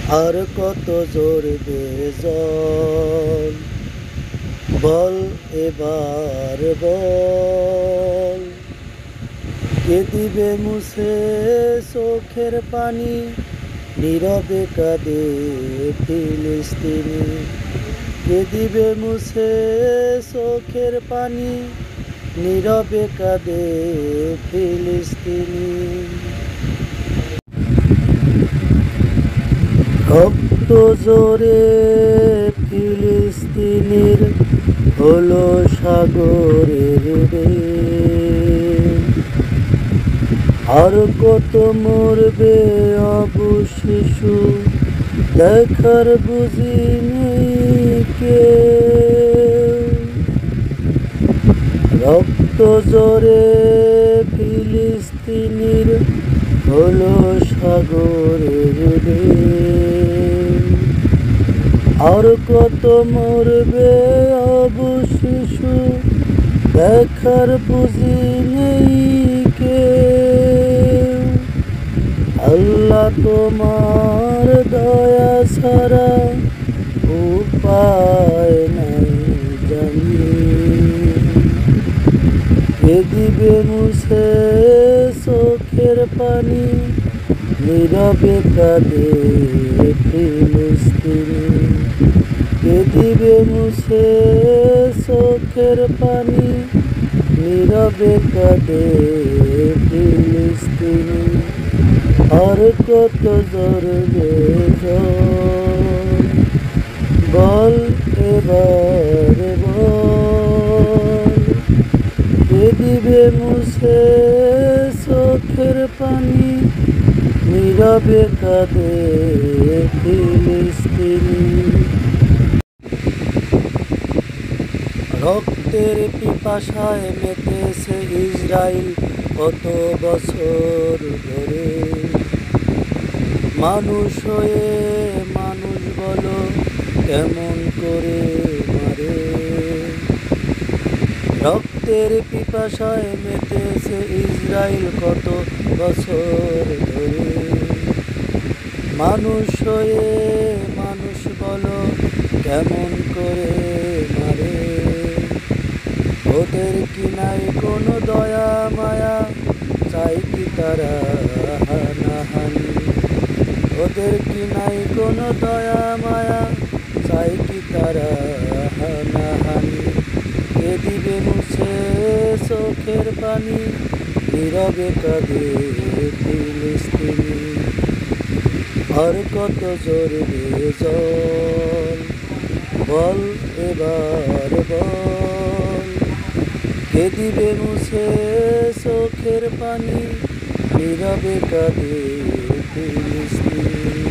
আর কত ঝরবে জল, বল এবার বল। কে দিবে মুছে চোখের পানি, নীরবে কাঁদে ফিলিস্তিনি। কে দিবে মুছে চোখের পানি, নীরবে কাঁদে ফিলিস্তিনি। রক্ত জোরে ফিলিস্তিনির হলো সাগরের ঢেউ। আর কত মরবে অবু শিশু, দেখার বুঝি নেই কেউ। রক্ত জোরে ফিলিস্তিনির হলো সাগরের ঢেউ। আর কত মরবে অবু শিশু, দেখার বুঝি নেই কেউ। আল্লাহ তোমার দয়া ছাড়া উপায় নাই জানি। কে দিবে মুছে চোখের পানি, নীরবে কাঁদে ফিলিস্তিনি। কে দিবে মুছে চোখের পানি, নীরবে কাঁদে ফিলিস্তিনি। আর কত ঝরবে জল, বল এবার বল। কে দিবে মুছে চোখের পানি, নীরবে কাঁদে ফিলিস্তিনি। রক্তের পিপাসায় মেতেছে ইসরাইল কত বছর ধরে। মানুষ হয়ে মানুষ বলো কেমন করে মারে। রক্তের পিপাসায় মেতেছে ইসরাইল কত বছর ধরে। মানুষ হয়ে মানুষ বলো কেমন করে মারে। ওদের কি নাই কোনো দয়া মায়া, চাই কি তারা হানাহানি। ওদের কি নাই কোনো দয়া মায়া, চাই কি তারা হানাহানি। কে দিবে মুছে চোখের পানি, নীরবে কাঁদে ফিলিস্তিনি। আর কত ঝরবে জল, বল এবার বল। কে দিবে মুছে চোখের পানি, নীরবে কাঁদে ফিলিস্তিনি।